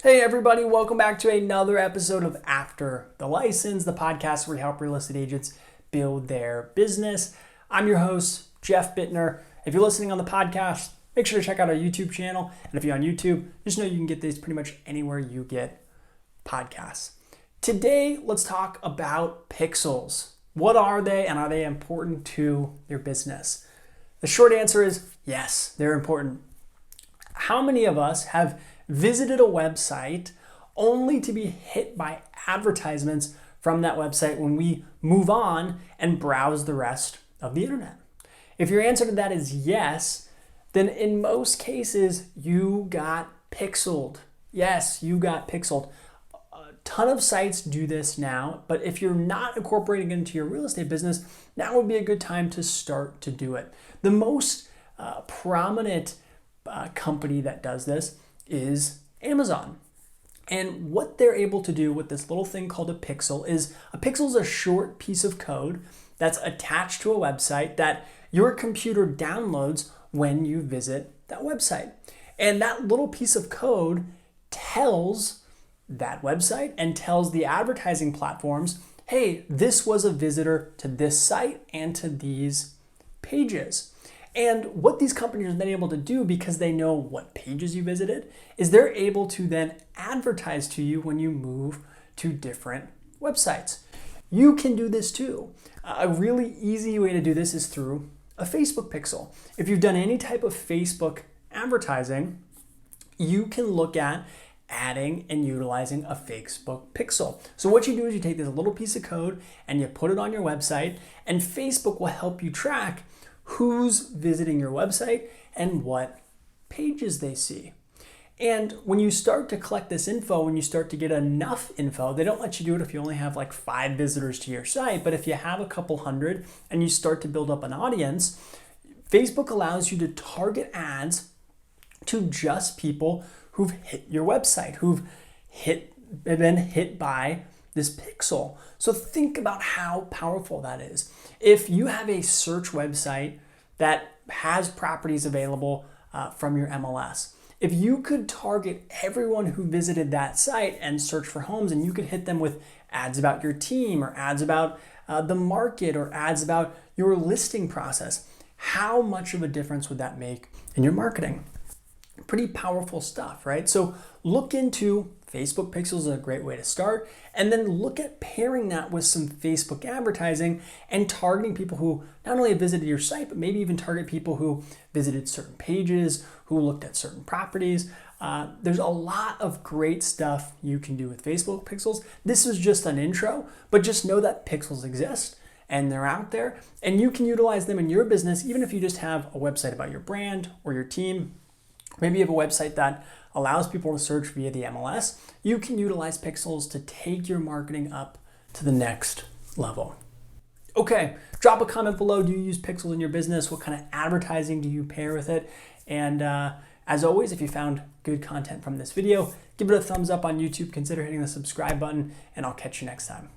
Hey everybody, welcome back to another episode of After the License, the podcast where we help real estate agents build their business. I'm your host, Jeff Bittner. If you're listening on the podcast, make sure to check out our YouTube channel. And if you're on YouTube, just know you can get these pretty much anywhere you get podcasts. Today, let's talk about pixels. What are they and are they important to your business? The short answer is yes, they're important. How many of us have visited a website only to be hit by advertisements from that website when we move on and browse the rest of the internet? If your answer to that is yes, then in most cases, you got pixeled. Yes, you got pixeled. A ton of sites do this now, but if you're not incorporating it into your real estate business, now would be a good time to start to do it. The most prominent company that does this is Amazon. And what they're able to do with this little thing called a pixel is a short piece of code that's attached to a website that your computer downloads when you visit that website. And that little piece of code tells that website and tells the advertising platforms, hey, this was a visitor to this site and to these pages. And what these companies have been able to do, because they know what pages you visited, is they're able to then advertise to you when you move to different websites. You can do this too. A really easy way to do this is through a Facebook pixel. If you've done any type of Facebook advertising, you can look at adding and utilizing a Facebook pixel. So what you do is you take this little piece of code and you put it on your website, and Facebook will help you track who's visiting your website and what pages they see. And when you start to collect this info, when you start to get enough info, they don't let you do it if you only have like 5 visitors to your site, but if you have a couple hundred and you start to build up an audience, Facebook allows you to target ads to just people who've hit your website, who've been hit by this pixel. So think about how powerful that is. If you have a search website that has properties available from your MLS, if you could target everyone who visited that site and search for homes, and you could hit them with ads about your team or ads about the market or ads about your listing process, how much of a difference would that make in your marketing? Pretty powerful stuff, right? So look into Facebook pixels is a great way to start, and then look at pairing that with some Facebook advertising and targeting people who not only have visited your site, but maybe even target people who visited certain pages, who looked at certain properties. There's a lot of great stuff you can do with Facebook pixels. This is just an intro, but just know that pixels exist and they're out there, and you can utilize them in your business, even if you just have a website about your brand or your team. Maybe you have a website that allows people to search via the MLS. You can utilize pixels to take your marketing up to the next level. Okay, drop a comment below. Do you use pixels in your business? What kind of advertising do you pair with it? And as always, if you found good content from this video, give it a thumbs up on YouTube. Consider hitting the subscribe button, and I'll catch you next time.